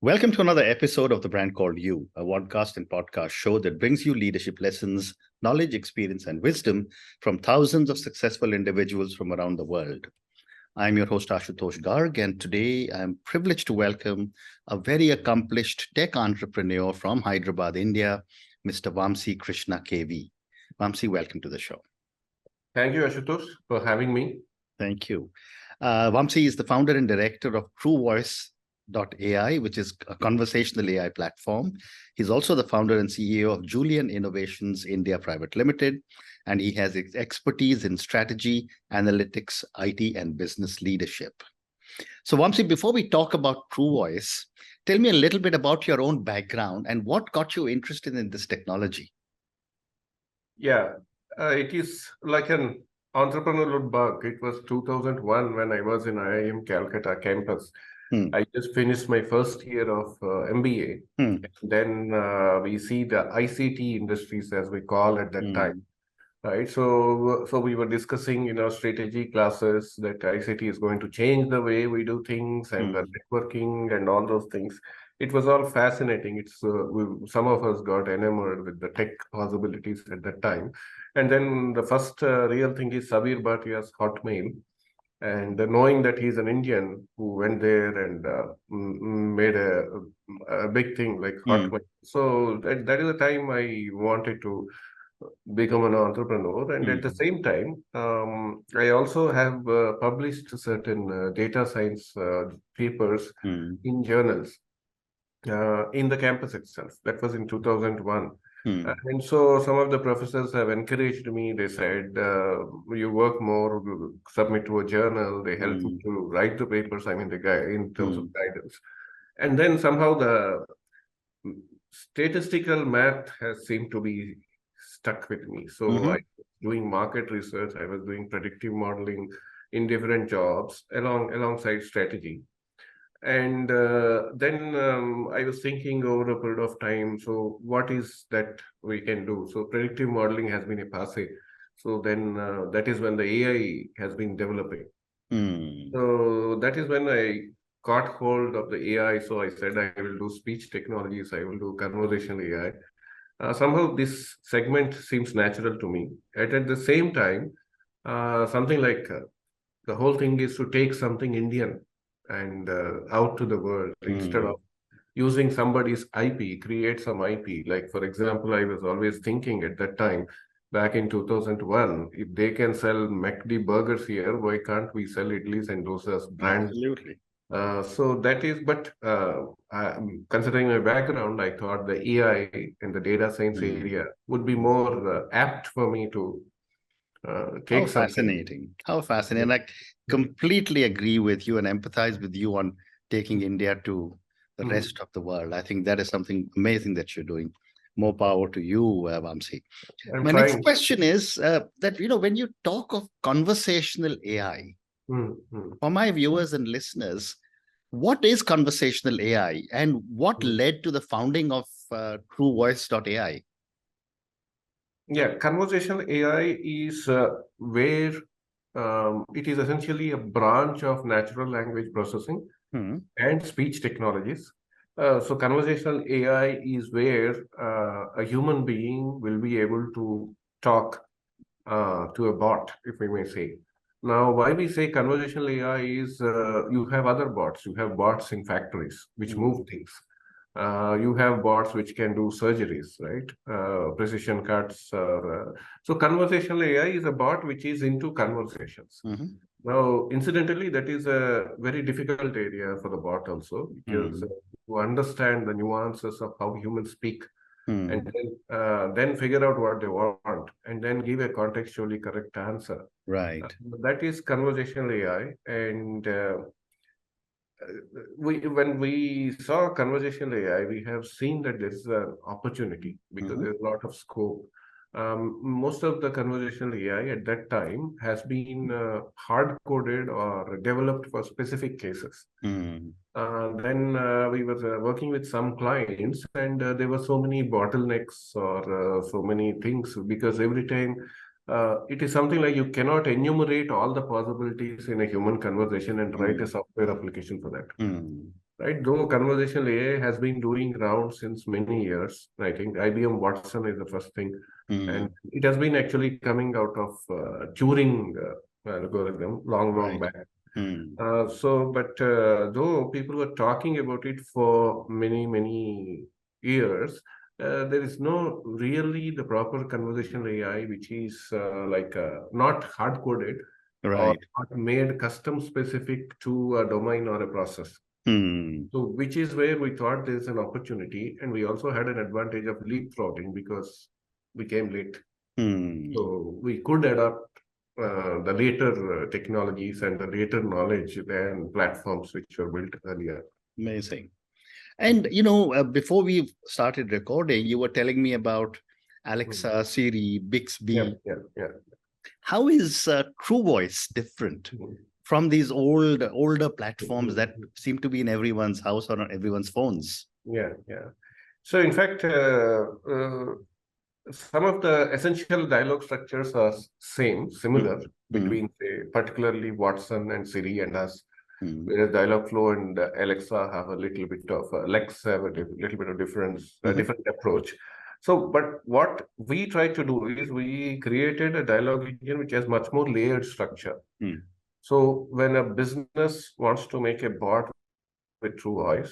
Welcome to another episode of The Brand Called You, a podcast and podcast show that brings you leadership lessons, knowledge, experience, and wisdom from thousands of successful individuals from around the world. I'm your host, Ashutosh Garg, and today I'm privileged to welcome a very accomplished tech entrepreneur from Hyderabad, India, Mr. Vamsi Krishna, KV. Vamsi, welcome to the show. Thank you, Ashutosh, for having me. Thank you. Vamsi is the founder and director of TruVoice.ai, which is a conversational AI platform. He's also the founder and CEO of Julian Innovations India Private Limited, and he has expertise in strategy, analytics, IT, and business leadership. So, Vamsi, before we talk about TruVoice, tell me a little bit about your own background and what got you interested in this technology. Yeah, it is like an entrepreneurial bug. It was 2001 when I was in IIM Calcutta campus. I just finished my first year of MBA. Then we see the ICT industries, as we call at that time, right? So we were discussing in our strategy classes that ICT is going to change the way we do things and the networking and all those things. It was all fascinating. Some of us got enamored with the tech possibilities at that time. And then the first real thing is Sabir Bhatia's Hotmail. And knowing that he's an Indian who went there and made a big thing like Hotmail. So that is the time I wanted to become an entrepreneur. And at the same time, I also have published certain data science papers in journals in the campus itself. That was in 2001. And so some of the professors have encouraged me. They said, you work more, submit to a journal. They help me to write the papers, in terms of guidance. And then somehow the statistical math has seemed to be stuck with me. So I was doing market research. I was doing predictive modeling in different jobs alongside strategy. And then I was thinking over a period of time, so what is that we can do? So predictive modeling has been a passe. So then that is when the AI has been developing. So that is when I caught hold of the AI. So I said, I will do speech technologies. I will do conversational AI. Somehow this segment seems natural to me. At the same time, something like the whole thing is to take something Indian and out to the world instead of using somebody's IP, create some IP. Like, for example, I was always thinking at that time, back in 2001, if they can sell McD burgers here, why can't we sell idlis and dosas brand? Absolutely. So that is, but considering my background, I thought the AI and the data science area would be more apt for me to take How fascinating. How fascinating. I completely agree with you and empathize with you on taking India to the rest of the world. I think that is something amazing that you're doing. More power to you, Vamsi. My next question is that, when you talk of conversational AI, for my viewers and listeners, what is conversational AI and what led to the founding of TruVoice.ai? Yeah, conversational AI is where it is essentially a branch of natural language processing and speech technologies. So conversational AI is where a human being will be able to talk to a bot, if we may say. Now, why we say conversational AI is you have other bots. You have bots in factories which move things. You have bots which can do surgeries, right? Precision cuts. So conversational AI is a bot which is into conversations. Now, incidentally, that is a very difficult area for the bot also, because to understand the nuances of how humans speak and then figure out what they want and then give a contextually correct answer. Right. That is conversational AI. And when we saw conversational AI, we have seen that there's an opportunity because there's a lot of scope. Most of the conversational AI at that time has been hard-coded or developed for specific cases. Then we were working with some clients, and there were so many bottlenecks or so many things, because every time it is something like you cannot enumerate all the possibilities in a human conversation and write a software application for that. right? Though conversational AI has been doing rounds since many years. I think IBM Watson is the first thing, and it has been actually coming out of Turing algorithm long Right. back. Though people were talking about it for many years, there is no really the proper conversational AI, which is not hard coded or Right. not made custom specific to a domain or a process. So, which is where we thought there's an opportunity, and we also had an advantage of leapfrogging because we came late. So we could adopt the later technologies and the later knowledge than platforms which were built earlier. Amazing. And, before we started recording, you were telling me about Alexa, Siri, Bixby. Yeah. How is TruVoice different from these older platforms that seem to be in everyone's house or on everyone's phones? Yeah. So, in fact, some of the essential dialogue structures are similar between, say, particularly Watson and Siri and us. Whereas Dialogflow and Alexa have a little bit of Lex have a little bit of difference, a different approach. So, but what we try to do is we created a dialogue engine which has much more layered structure. So, when a business wants to make a bot with TruVoice,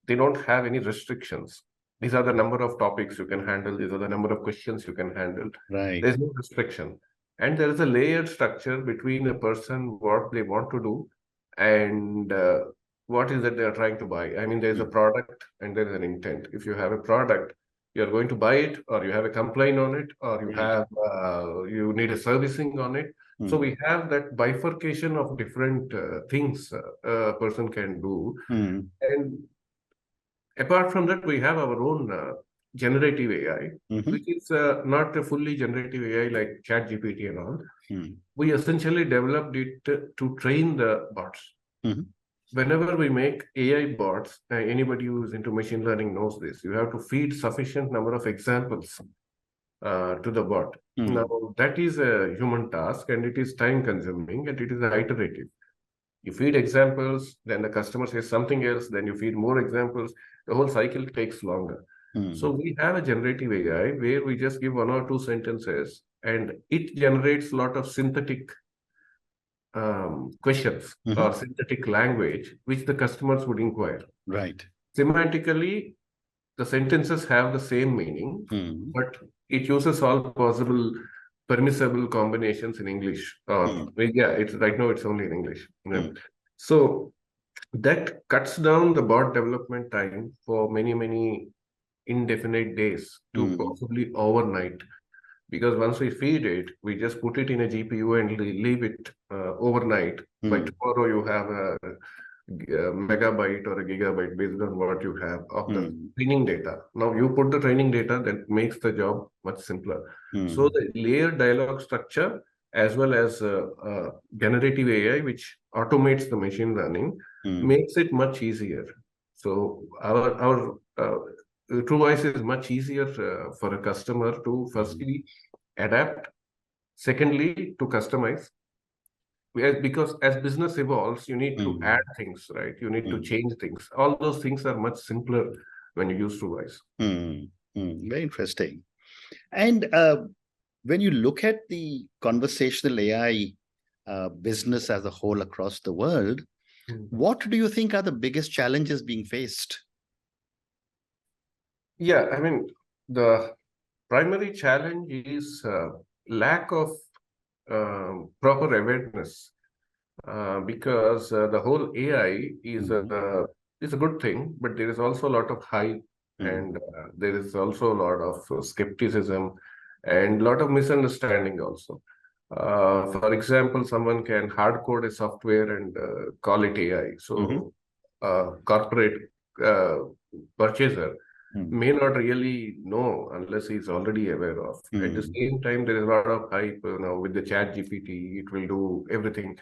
they don't have any restrictions. These are the number of topics you can handle. These are the number of questions you can handle. Right. There's no restriction. And there is a layered structure between a person, what they want to do, and what is that they're trying to buy. I mean, there's a product and there is an intent. If you have a product, you're going to buy it, or you have a complaint on it, or you have you need a servicing on it. So we have that bifurcation of different things a person can do. And apart from that, we have our own generative AI, which is not a fully generative AI like ChatGPT and all. We essentially developed it to train the bots. Whenever we make AI bots, anybody who is into machine learning knows this. You have to feed sufficient number of examples to the bot. Now, that is a human task, and it is time consuming, and it is iterative. You feed examples, then the customer says something else, then you feed more examples. The whole cycle takes longer. So we have a generative AI where we just give one or two sentences and it generates a lot of synthetic questions or synthetic language, which the customers would inquire. Right. Semantically, the sentences have the same meaning, but it uses all possible permissible combinations in English. It's right now it's only in English. So that cuts down the bot development time for many indefinite days to possibly overnight. Because once we feed it, we just put it in a GPU and leave it overnight. By tomorrow, you have a megabyte or a gigabyte based on what you have of the training data. Now you put the training data, that makes the job much simpler. So the layered dialogue structure as well as generative AI, which automates the machine learning, makes it much easier. So our TruVoice is much easier for a customer to firstly adapt, secondly to customize. Because as business evolves, you need to add things, right? You need to change things. All those things are much simpler when you use TruVoice. Very interesting. And when you look at the conversational AI business as a whole across the world, what do you think are the biggest challenges being faced? Yeah, I mean, the primary challenge is lack of proper awareness, because the whole AI is a good thing, but there is also a lot of hype, and there is also a lot of skepticism and a lot of misunderstanding also. For example, someone can hard code a software and call it AI. So, corporate purchaser may not really know unless he's already aware of. At the same time, there is a lot of hype now with the Chat GPT. It will do everything.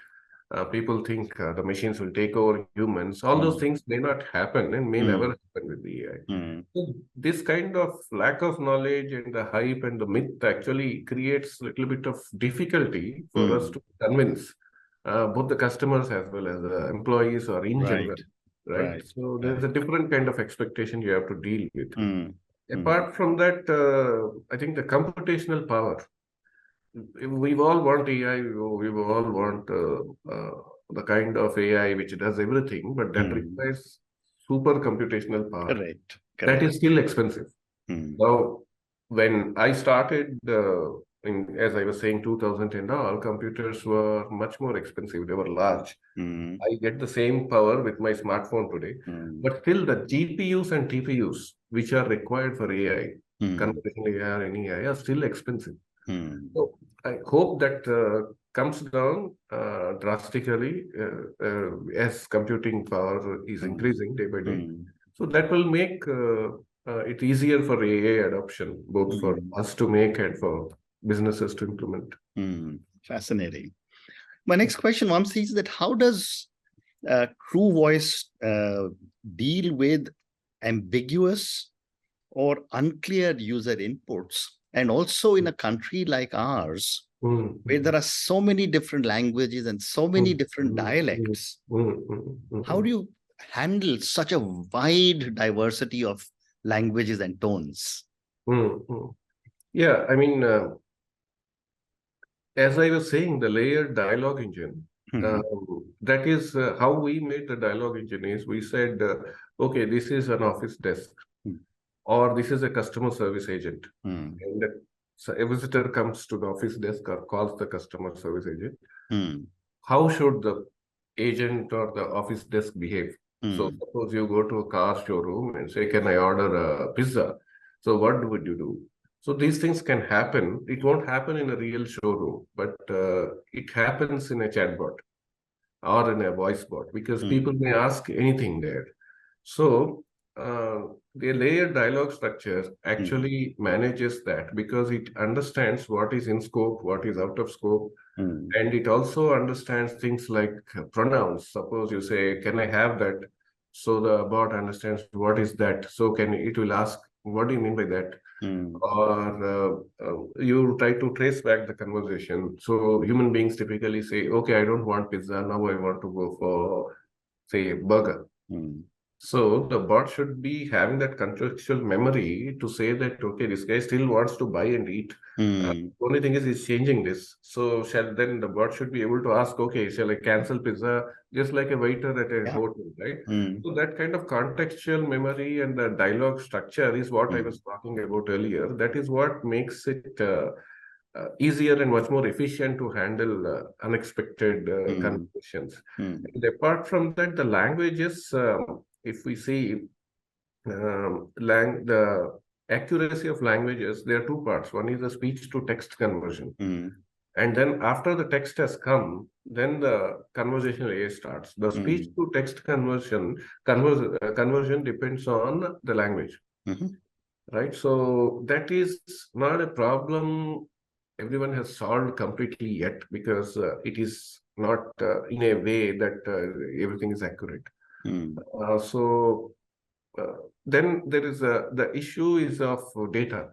People think the machines will take over humans. All those things may not happen and may never happen with the AI. So this kind of lack of knowledge and the hype and the myth actually creates a little bit of difficulty for us to convince both the customers as well as the employees or in general right? Right. So there's a different kind of expectation you have to deal with. Mm. Apart from that, I think the computational power. We all want AI. We all want the kind of AI which does everything, but that Mm. requires super computational power. Correct. That Correct. is still expensive. Mm. Now, when I started, as I was saying, 2000 and all, computers were much more expensive. They were large. Mm. I get the same power with my smartphone today, Mm. but still the GPUs and TPUs, which are required for AI, Mm. conversational AI or any AI, are still expensive. Mm. So I hope that comes down drastically as computing power is Mm. increasing day by day. Mm. So that will make it easier for AI adoption, both for Mm. us to make and for businesses to implement. Mm. Fascinating. My next question, Vamsi, is that how does True Voice deal with ambiguous or unclear user inputs? And also in a country like ours, where there are so many different languages and so many different dialects, how do you handle such a wide diversity of languages and tones? Yeah, I mean, as I was saying, the layered dialogue engine, Mhm. that is how we made the dialogue engine is we said, okay, this is an office desk or this is a customer service agent. Mm. And so a visitor comes to the office desk or calls the customer service agent. Mm. How should the agent or the office desk behave? So Mm. suppose you go to a car showroom and say, can I order a pizza? So what would you do? So these things can happen. It won't happen in a real showroom, but it happens in a chatbot or in a voice bot because people Mm. may ask anything there. So the layered dialogue structure Mm. actually manages that because it understands what is in scope, what is out of scope, Mm. and it also understands things like pronouns. Suppose you say, "Can I have that?" So the bot understands what is that. So can it will ask, "What do you mean by that?" Mm. Or you try to trace back the conversation. So human beings typically say, "Okay, I don't want pizza. Now I want to go for, say, burger." Mm. So the bot should be having that contextual memory to say that, okay, this guy still wants to buy and eat. Mm. Only thing is he's changing this. So shall then the bot should be able to ask, okay, shall I cancel pizza just like a waiter at a Yeah. hotel, right? Mm. So that kind of contextual memory and the dialogue structure is what I Mm. was talking about earlier. That is what makes it easier and much more efficient to handle unexpected Mm. conversations. Mm. And apart from that, the languages, if we see the accuracy of languages, there are two parts. One is the speech to text conversion. Mm. And then after the text has come, then the conversational AI starts. The speech Mm. to text conversion depends on the language, Mhm. right? So that is not a problem everyone has solved completely yet because it is not in a way that everything is accurate. Mm. So then there is the issue is of data.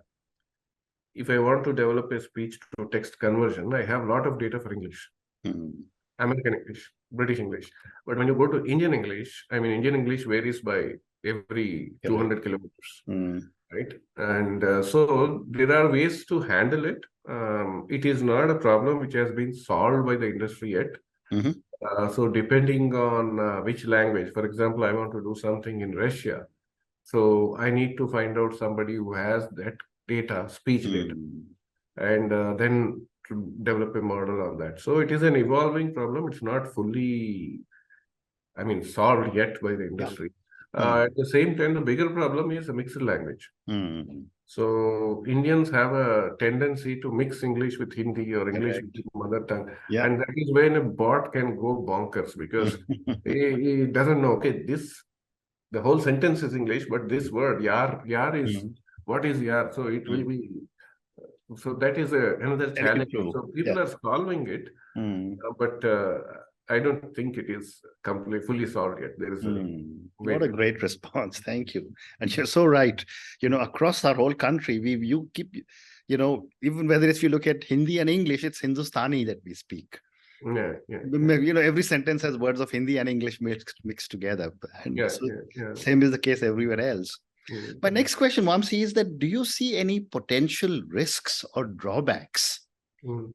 If I want to develop a speech to text conversion, I have a lot of data for English, Mm. American English, British English. But when you go to Indian English, I mean, Indian English varies by every Correct. 200 kilometers, Mm. right? And so there are ways to handle it. It is not a problem which has been solved by the industry yet. Mhm. So depending on which language, for example, I want to do something in Russia. So I need to find out somebody who has that data, speech data, Mm. and then to develop a model on that. So it is an evolving problem. It's not fully, I mean, solved yet by the Yeah. industry. Mm. At the same time, the bigger problem is a mixed language. Mm. So Indians have a tendency to mix English with Hindi or English with Correct. mother tongue, Yeah. and that is when a bot can go bonkers because he doesn't know. Okay, this the whole sentence is English, but this word yar is Mm. what is yar? So it will Mm. be so that is another Very challenge. true. So people Yeah. are solving it, Mm. but I don't think it is completely fully solved yet. There is a Mm. way What a to. great response. Thank you. And you're so right. Across our whole country, you keep, even whether if you look at Hindi and English, it's Hindustani that we speak. Every sentence has words of Hindi and English mixed together. And same is the case everywhere else. My next question, Vamsi, is that do you see any potential risks or drawbacks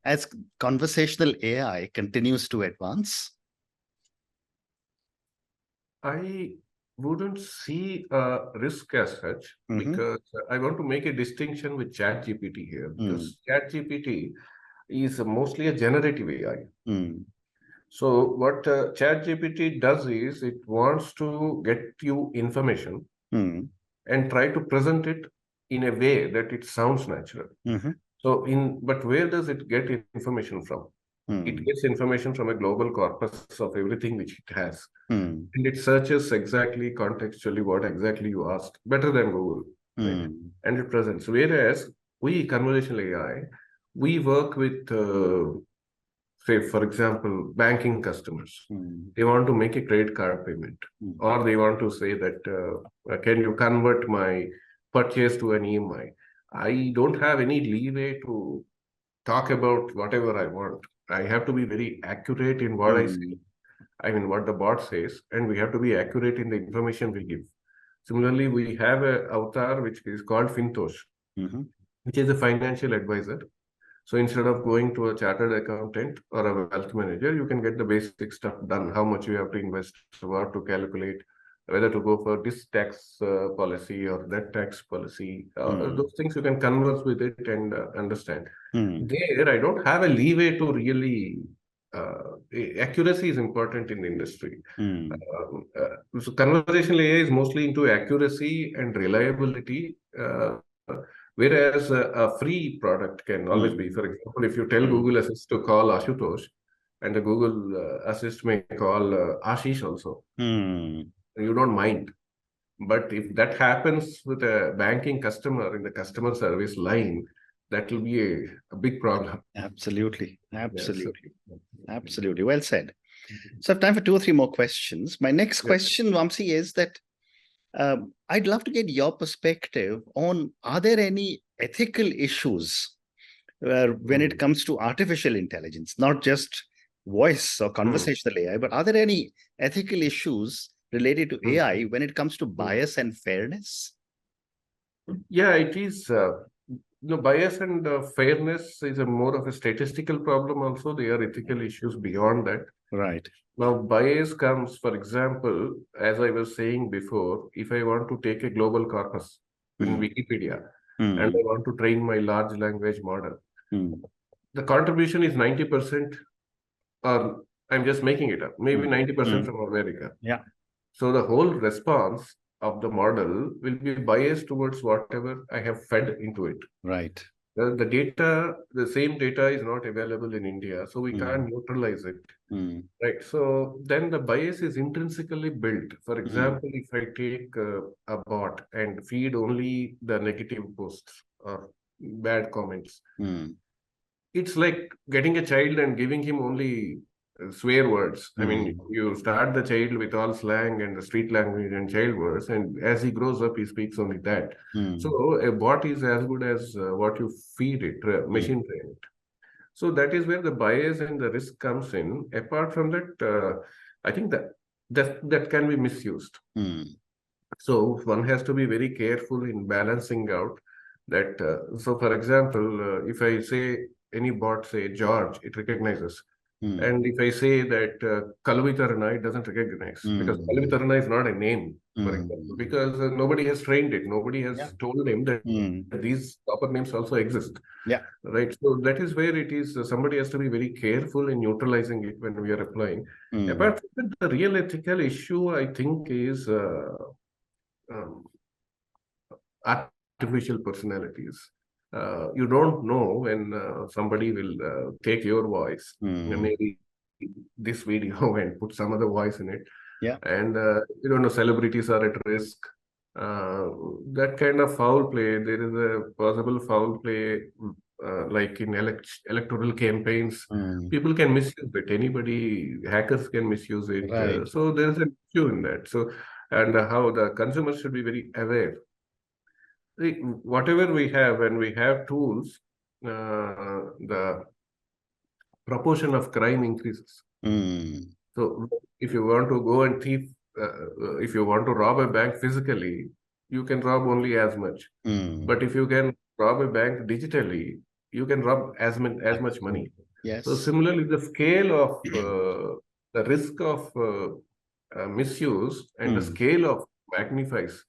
as conversational AI continues to advance? I wouldn't see a risk as such, because I want to make a distinction with ChatGPT here, because ChatGPT is mostly a generative AI. So what ChatGPT does is it wants to get you information and try to present it in a way that it sounds natural. But where does it get information from? It gets information from a global corpus of everything which it has. And it searches exactly contextually what exactly you asked, better than Google. Right? And it presents. Whereas we, conversational AI, we work with, say, for example, banking customers. They want to make a credit card payment, or they want to say that, can you convert my purchase to an EMI? I don't have any leeway to talk about whatever I want. I have to be very accurate in what I say. I mean, what the bot says, and we have to be accurate in the information we give. Similarly, we have an avatar which is called Fintosh, which is a financial advisor. So instead of going to a chartered accountant or a wealth manager, you can get the basic stuff done. How much you have to invest, what to calculate, whether to go for this tax policy or that tax policy. Those things you can converse with it and understand. There, I don't have a leeway to really. Accuracy is important in the industry. So conversational AI is mostly into accuracy and reliability. Whereas a free product can always be, for example, if you tell Google Assist to call Ashutosh, and the Google Assist may call Ashish also, you don't mind. But if that happens with a banking customer in the customer service line, that will be a big problem. Absolutely. Well said. So I have time for 2 or 3 more questions. My next question, Vamsi, is that I'd love to get your perspective on, are there any ethical issues when it comes to artificial intelligence, not just voice or conversational AI, but are there any ethical issues related to AI when it comes to bias and fairness? Yeah, it is. Bias and fairness is more of a statistical problem also. There are ethical issues beyond that. Right. Now, bias comes, for example, as I was saying before, if I want to take a global corpus in Wikipedia and I want to train my large language model, the contribution is 90%, or I'm just making it up, maybe 90% from America. Yeah. So the whole response of the model will be biased towards whatever I have fed into it. Right. The data, the same data is not available in India, so we can't neutralize it. Right. So then the bias is intrinsically built. For example, if I take a bot and feed only the negative posts or bad comments, it's like getting a child and giving him only swear words. I mean, you start the child with all slang and the street language and child words, and as he grows up, he speaks only that. So a bot is as good as what you feed it, machine train it. So that is where the bias and the risk comes in. Apart from that, I think that can be misused. So one has to be very careful in balancing out that. So for example, if I say any bot, say George, it recognizes. And if I say that Kalvitarana, it doesn't recognize, because Kalvitarana is not a name, for example, because nobody has trained it. Nobody has told him that these proper names also exist. Yeah. Right. So that is where it is. Somebody has to be very careful in neutralizing it when we are applying. Apart from that, the real ethical issue, I think, is artificial personalities. You don't know when somebody will take your voice, maybe this video, and put some other voice in it. Yeah. And you don't know, celebrities are at risk. That kind of foul play, there is a possible foul play, like in electoral campaigns. People can misuse it. Anybody, hackers can misuse it. Right. So there is an issue in that. So, and how the consumers should be very aware. Whatever we have, when we have tools, the proportion of crime increases. So if you want to go and thief, if you want to rob a bank physically, you can rob only as much. But if you can rob a bank digitally, you can rob as much money. Yes. So similarly, the scale of the risk of misuse and the scale of magnifies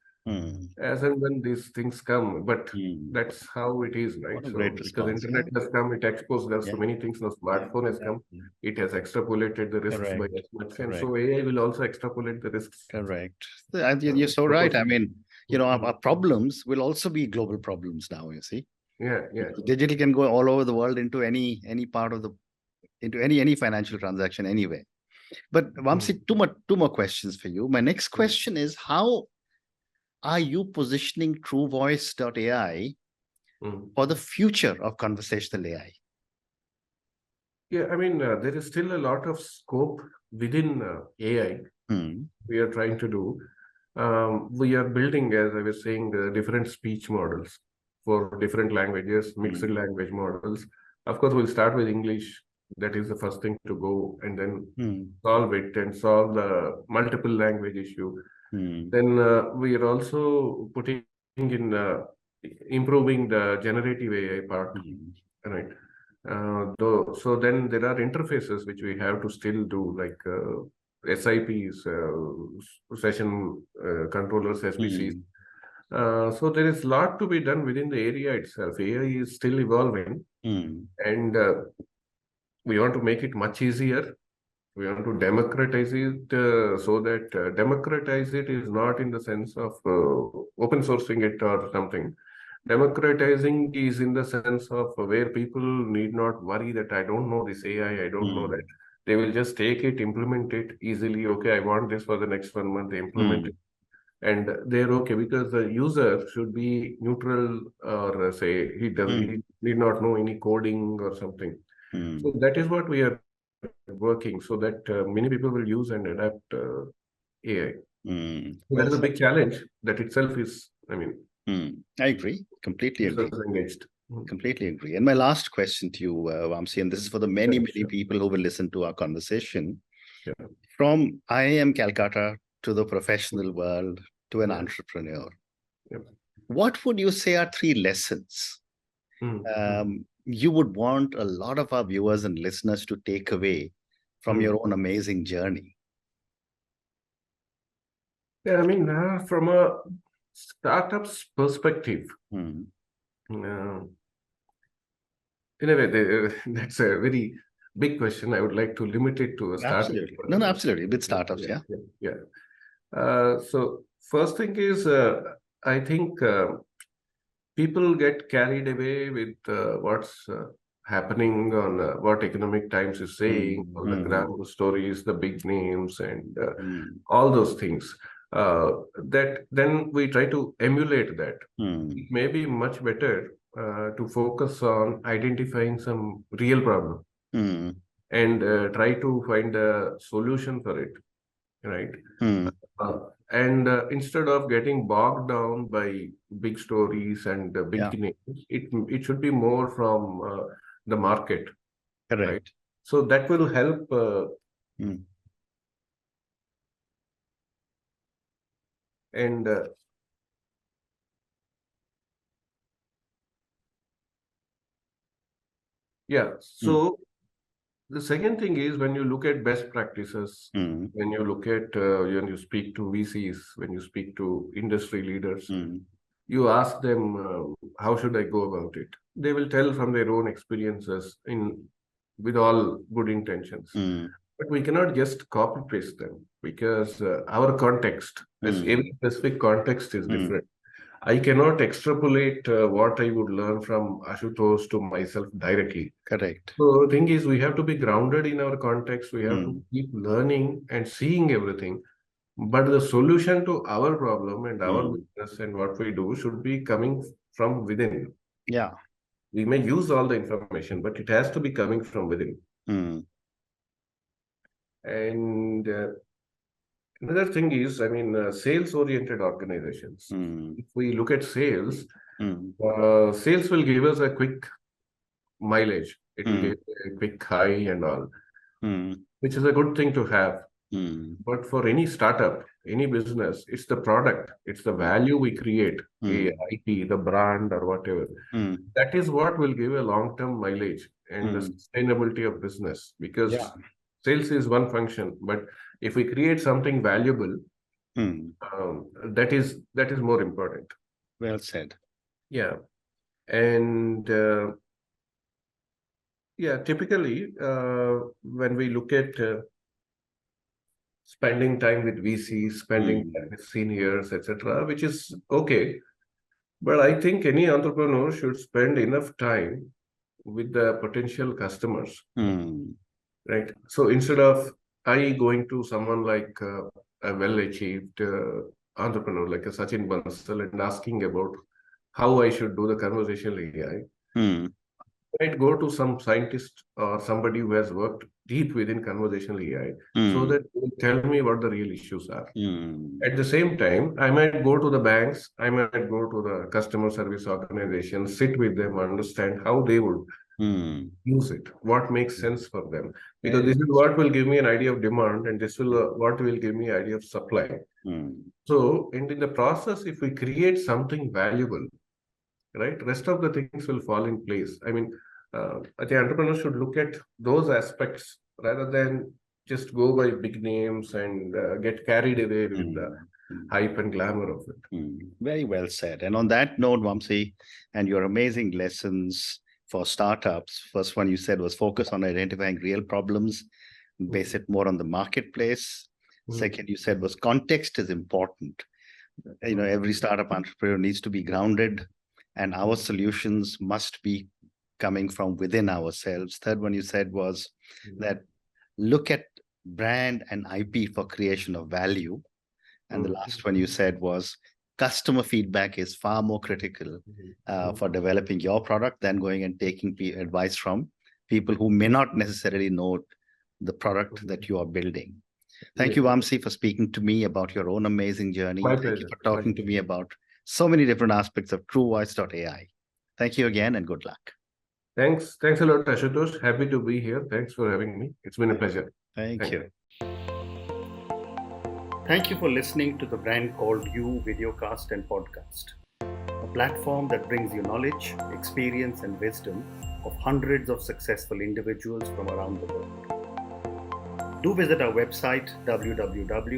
as and when these things come. But that's how it is, right? So because internet has come, it exposed us to many things. Now smartphone has come, it has extrapolated the risks by as much. And so AI will also extrapolate the risks. Correct. You're so right. I mean, our problems will also be global problems now, you see. Yeah. Digital can go all over the world into any part of into any financial transaction anywhere. But Vamsi, two more questions for you. My next question is, how are you positioning TruVoice.ai for the future of conversational AI? Yeah, I mean, there is still a lot of scope within AI we are trying to do. We are building, as I was saying, the different speech models for different languages, mixed language models. Of course, we'll start with English. That is the first thing to go, and then solve it and solve the multiple language issue. Then we are also putting in improving the generative AI part, right? So then there are interfaces which we have to still do, like SIPs, session controllers, SBCs. So there is a lot to be done within the area itself. AI is still evolving, and we want to make it much easier. We want to democratize it so that democratize it is not in the sense of open sourcing it or something. Democratizing is in the sense of where people need not worry that I don't know this AI, I don't know that. They will just take it, implement it easily. Okay, I want this for the next 1 month. They implement it, and they're okay, because the user should be neutral, or say he need not know any coding or something. So that is what we are working, so that many people will use and adapt AI. That is a big challenge. That itself is, I mean, I agree. Completely agree. Engaged. Completely agree. And my last question to you, Vamsi, and this is for the many people who will listen to our conversation. From IIM Calcutta to the professional world to an entrepreneur, what would you say are 3 lessons you would want a lot of our viewers and listeners to take away from your own amazing journey? Yeah, I mean, from a startup's perspective, in a way, that's a very big question. I would like to limit it to a startup. Absolutely. No, absolutely. With startups, yeah. So first thing is, I think people get carried away with what's happening on what Economic Times is saying, all the ground stories, the big names, and all those things. That then we try to emulate that. It may be much better to focus on identifying some real problem and try to find a solution for it, right? And instead of getting bogged down by big stories and big names, it should be more from the market. Correct. Right? So that will help. And so the second thing is, when you look at best practices, when you look at, when you speak to VCs, when you speak to industry leaders, you ask them, how should I go about it? They will tell from their own experiences with all good intentions. But we cannot just copy paste them, because our context, as every specific context is different. I cannot extrapolate what I would learn from Ashutosh to myself directly. Correct. So the thing is, we have to be grounded in our context. We have to keep learning and seeing everything. But the solution to our problem and our business and what we do should be coming from within. Yeah. We may use all the information, but it has to be coming from within. And another thing is, I mean, sales-oriented organizations. If we look at sales, sales will give us a quick mileage. It will give a quick high and all, which is a good thing to have. But for any startup, any business, it's the product, it's the value we create, the IP, the brand, or whatever. That is what will give a long-term mileage and the sustainability of business. Because sales is one function, but if we create something valuable, that is more important. Well said. Yeah. And typically, when we look at spending time with VCs, spending time with seniors, etc., which is okay. But I think any entrepreneur should spend enough time with the potential customers, right? So instead of going to someone like a well-achieved entrepreneur like a Sachin Bansal and asking about how I should do the conversational AI, I'd go to some scientist or somebody who has worked deep within conversational AI so that they will tell me what the real issues are. At the same time, I might go to the banks, I might go to the customer service organizations, sit with them, understand how they would use it, what makes sense for them. Because this is what will give me an idea of demand, and this will what will give me an idea of supply. So, and in the process, if we create something valuable, right, rest of the things will fall in place. I mean, I think entrepreneurs should look at those aspects rather than just go by big names and get carried away with the hype and glamour of it. Very well said. And on that note, Vamsi, and your amazing lessons for startups, first one you said was focus on identifying real problems, base it more on the marketplace. Second, you said was context is important. You know, every startup entrepreneur needs to be grounded, and our solutions must be coming from within ourselves. Third one you said was that look at brand and IP for creation of value. And the last one you said was customer feedback is far more critical for developing your product than going and taking advice from people who may not necessarily know the product that you are building. Thank you, Vamsi, for speaking to me about your own amazing journey. My Thank pleasure. you for talking to me about so many different aspects of TruVoice.ai. Thank you again and good luck. Thanks a lot, Ashutosh. Happy to be here. Thanks for having me. It's been a pleasure. Thank you. Thank you for listening to the Brand Called You videocast and podcast, a platform that brings you knowledge, experience, and wisdom of hundreds of successful individuals from around the world. Do visit our website www.tbcy.in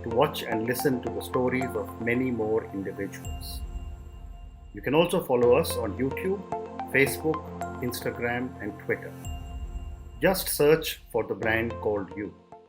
to watch and listen to the stories of many more individuals. You can also follow us on YouTube, Facebook, Instagram, and Twitter. Just search for the Brand Called You.